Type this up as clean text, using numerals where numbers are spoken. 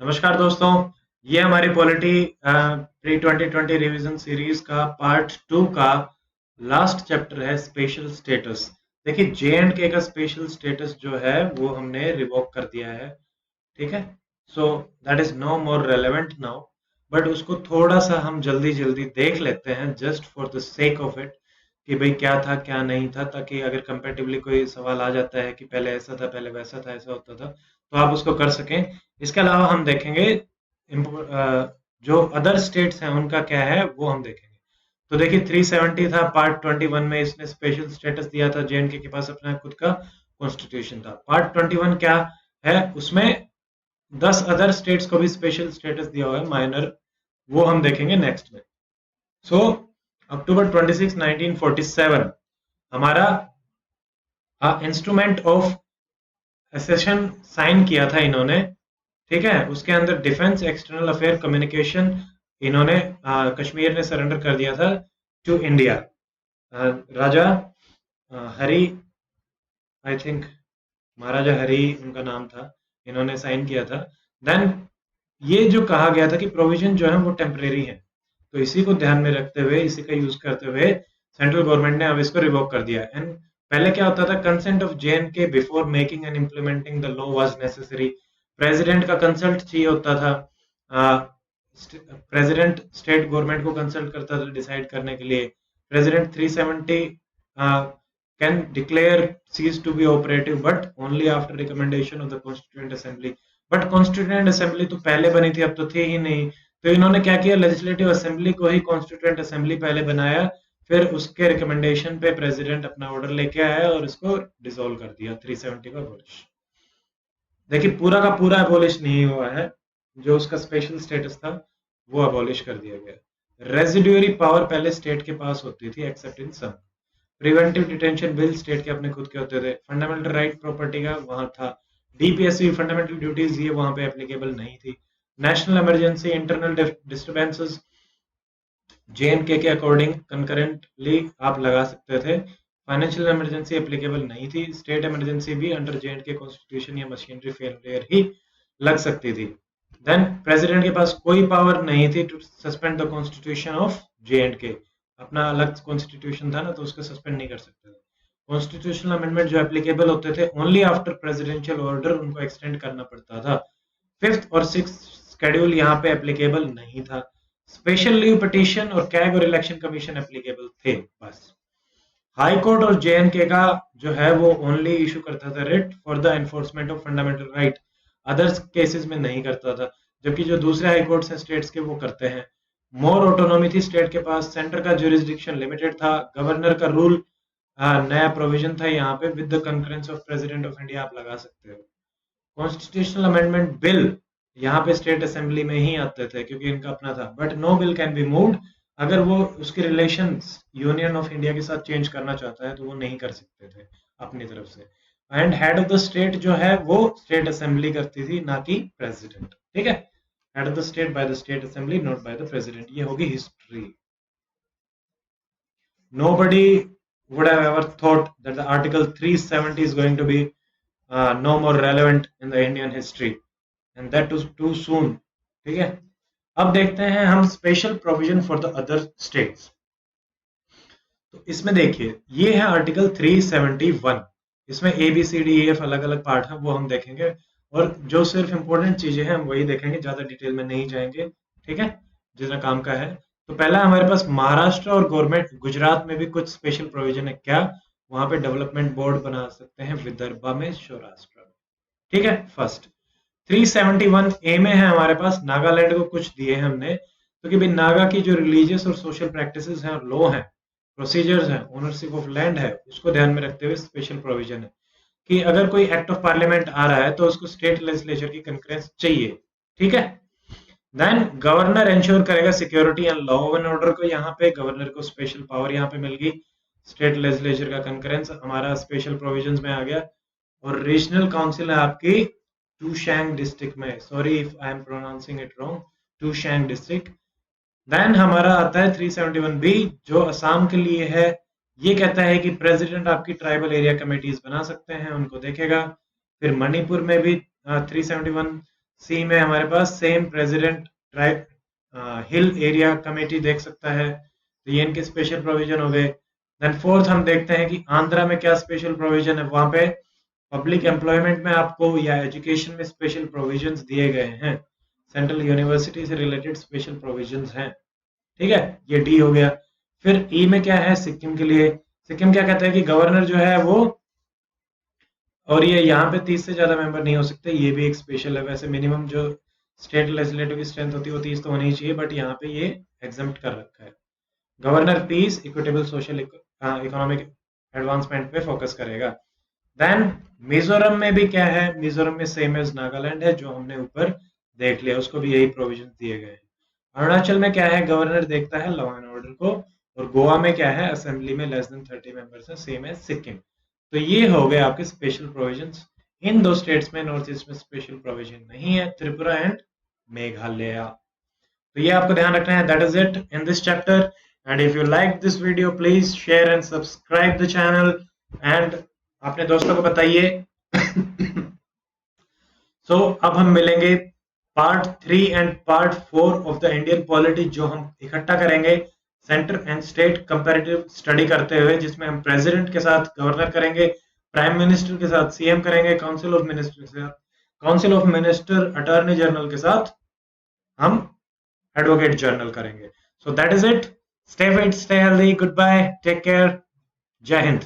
नमस्कार दोस्तों। ये हमारी पॉलिटी प्री 2020 रिवीजन सीरीज का पार्ट 2 का लास्ट चैप्टर है स्पेशल स्टेटस। देखिए जे एंड के का स्पेशल स्टेटस जो है वो हमने रिवोक कर दिया है। ठीक है, so that is no more relevant now, but उसको थोड़ा सा हम जल्दी जल्दी देख लेते हैं just for the sake of it कि भाई क्या था क्या नहीं था, ताकि अगर कंपेटिबली कोई सवाल आ जाता है कि पहले ऐसा था पहले वैसा था ऐसा होता था तो आप उसको कर सकें। इसके अलावा हम देखेंगे जो अदर स्टेट्स हैं उनका क्या है वो हम देखेंगे। तो देखिए 370 था, पार्ट 21 में इसने स्पेशल स्टेटस दिया था, जेएनके के पास अपना खुद का कॉन्स्टिट्यूशन था। पार्ट 21 क्या है, उसमें 10 अदर स्टेट्स को भी स्पेशल स्टेटस दिया हुआ है माइनर, वो हम देखेंगे नेक्स्ट में। सो अक्टूबर 26 1947 हमारा इंस्ट्रूमेंट ऑफ एसेशन साइन किया था इन्होंने। ठीक है, उसके अंदर डिफेंस, एक्सटर्नल अफेयर, कम्युनिकेशन, इन्होंने कश्मीर ने सरेंडर कर दिया था to India. Raja Hari, I think Maharaja Hari उनका नाम था, इन्होंने साइन किया था। देन ये जो कहा गया था कि प्रोविजन जो है वो टेम्परेरी है, तो इसी को ध्यान में रखते हुए, इसी का यूज करते हुए सेंट्रल गवर्नमेंट ने अब इसको रिवोक कर दिया। एंड पहले क्या होता था, consent of J and K before making and implementing the law was necessary. President का कंसल्ट चाहिए होता था। प्रेसिडेंट स्टेट गवर्नमेंट को कंसल्ट करता था डिसाइड करने के लिए। President 370 can declare cease to be operative but only after recommendation of the constituent assembly. But constituent assembly तो पहले बनी थी, अब तो थी ही नहीं। तो इन्होंने क्या किया, लेजिस्लेटिव असेंबली को ही कॉन्स्टिट्यूएंट असेंबली पहले बनाया, फिर उसके रिकमेंडेशन पे प्रेसिडेंट अपना ऑर्डर लेके आया और इसको डिसॉल्व कर दिया 370 का अबॉलिश। देखिए पूरा का पूरा अबॉलिश नहीं हुआ है, जो उसका स्पेशल स्टेटस था वो अबॉलिश कर दिया गया। रेजिड्यूरी पावर पहले स्टेट के पास होती थी except in some. Preventive detention bill state के अपने खुद के होते थे। फंडामेंटल राइट प्रॉपर्टी का वहां था। डीपीएससी फंडामेंटल ड्यूटीज ये वहां पे एप्लीकेबल नहीं थी। National emergency, internal disturbances JNK के अकॉर्डिंग कंकरेंटली आप लगा सकते थे। फाइनेंशियल इमरजेंसी एप्लीकेबल नहीं थी। स्टेट इमरजेंसी भी अंडर जेएनके कॉन्स्टिट्यूशन या मशीनरी फेलियर ही लग सकती थी। देन प्रेसिडेंट के पास कोई पावर नहीं थी to suspend the constitution of J and K. अपना अलग कॉन्स्टिट्यूशन था ना, तो उसको सस्पेंड नहीं कर सकते थे। कॉन्स्टिट्यूशनल अमेंडमेंट जो एप्लीकेबल होते थे ओनली आफ्टर प्रेसिडेंशियल ऑर्डर उनको एक्सटेंड करना पड़ता था। फिफ्थ और सिक्स शेड्यूल यहाँ पे एप्लीकेबल नहीं था। स्पेशल लीव पिटीशन और कैग और इलेक्शन कमीशन एप्लीकेबल थे बस। हाई कोर्ट और जेएनके का जो है वो ओनली इशू करता था writ for the enforcement of fundamental right, others cases में नहीं करता था। जबकि जो दूसरे हाई कोर्ट्स हैं स्टेट्स के वो करते हैं। मोर ऑटोनॉमी थी स्टेट के पास। सेंटर का ज्यूरिसडिक्शन लिमिटेड था। गवर्नर का रूल नया प्रोविजन था यहाँ पे, with the concurrence of president of India आप लगा सकते हो। कॉन्स्टिट्यूशनल अमेंडमेंट बिल यहाँ पे स्टेट असेंबली में ही आते थे क्योंकि इनका अपना था, but no bill can be moved. अगर वो उसके रिलेशंस यूनियन ऑफ इंडिया के साथ चेंज करना चाहता है तो वो नहीं कर सकते थे अपनी तरफ से। And head of the state जो है वो स्टेट असेंबली करती थी, ना कि प्रेसिडेंट। ठीक है, head of the state by the state assembly, not by the president. ये होगी history. Nobody would have ever thought that the Article 370 is going to be no more relevant in the Indian history, and that was too soon. ठीक है, अब देखते हैं हम special provision for the other states. तो इसमें देखिए ये है आर्टिकल 371। इसमें A B C D E F अलग अलग पार्ट हैं, वो हम देखेंगे, और जो सिर्फ इंपॉर्टेंट चीजें हैं हम वही देखेंगे, ज्यादा डिटेल में नहीं जाएंगे। ठीक है, जितना काम का है। तो पहला हमारे पास महाराष्ट्र और गवर्नमेंट गुजरात में भी कुछ स्पेशल प्रोविजन है। क्या, वहां पे डेवलपमेंट बोर्ड बना सकते हैं विदर्भा में, सौराष्ट्र में। ठीक है, फर्स्ट 371 ए में है हमारे पास, नागालैंड को कुछ दिए हैं हमने, क्योंकि भाई नागा की जो रिलीजियस और सोशल प्रैक्टिसेस हैं, लॉ हैं, प्रोसीजर्स हैं, ओनरशिप ऑफ लैंड है, उसको ध्यान में रखते हुए स्पेशल प्रोविजन है कि अगर कोई एक्ट ऑफ पार्लियामेंट आ रहा है तो उसको स्टेट लेजिस्लेचर की कंकरेंस चाहिए। ठीक है, देन गवर्नर इंश्योर करेगा security and law and order को। यहाँ पे गवर्नर को स्पेशल पावर यहाँ पे मिल गई। स्टेट लेजिस्लेचर का कंकरेंस हमारा स्पेशल प्रोविजंस में आ गया। और रीजनल काउंसिल है आपकी टूशैंग डिस्ट्रिक्ट में, sorry if I am pronouncing it wrong, Tuensang district. Then हमारा आता है 371 बी, जो असम के लिए है। ये कहता है कि प्रेसिडेंट आपकी ट्राइबल एरिया कमेटीज बना सकते हैं, उनको देखेगा। फिर मणिपुर में भी 371 सी में हमारे पास same president tribe hill area committee देख सकता है, तो ये इनके स्पेशल प्रोविजन हो गए। देन फोर्थ हम देखते हैं कि आंध्रा में क्या स्पेशल प्रोविजन है। वहां पे पब्लिक एम्प्लॉयमेंट में आपको या एजुकेशन में स्पेशल प्रोविजंस दिए गए हैं, सेंट्रल यूनिवर्सिटी से रिलेटेड स्पेशल प्रोविजंस हैं। ठीक है, ये डी हो गया। फिर ई में क्या है सिक्किम के लिए, सिक्किम क्या कहता है कि गवर्नर जो है वो, और ये यहाँ पे 30 से ज्यादा मेंबर नहीं हो सकते, ये भी एक स्पेशल है। वैसे मिनिमम जो स्टेट लेजिस्लेटिव की स्ट्रेंथ होती है वो 30 तो होनी ही चाहिए, बट यहाँ पे ये एग्जम्प्ट कर रखा है। Governor peace equitable social economic advancement पे फोकस करेगा। देन मिजोरम में भी क्या है, मिजोरम में सेम एज नागालैंड है जो हमने ऊपर देख लिया, उसको भी यही प्रोविजन दिए गए हैं। अरुणाचल में क्या है, गवर्नर देखता है लॉ एंड ऑर्डर को। और गोवा में क्या है, असेंबली में लेस देन 30 मेंबर्स है, सेम एज सिक्किम। तो ये हो गए आपके स्पेशल प्रोविजंस। इन दो स्टेट्स में नॉर्थ ईस्ट में स्पेशल प्रोविजन नहीं है, त्रिपुरा एंड मेघालय। तो ये आपको ध्यान रखना है। That is it in this chapter. And if you like this video please share and subscribe the channel and अपने दोस्तों को बताइए। सो अब हम मिलेंगे part 3 and part 4 of the Indian polity, जो हम इकट्ठा करेंगे centre and state comparative study करते हुए, जिसमें हम प्रेसिडेंट के साथ गवर्नर करेंगे, प्राइम मिनिस्टर के साथ सीएम करेंगे, काउंसिल ऑफ मिनिस्टर के साथ council of minister attorney general के साथ हम एडवोकेट जनरल करेंगे। So that is it. Stay fit, stay healthy, good bye, take care, जय हिंद।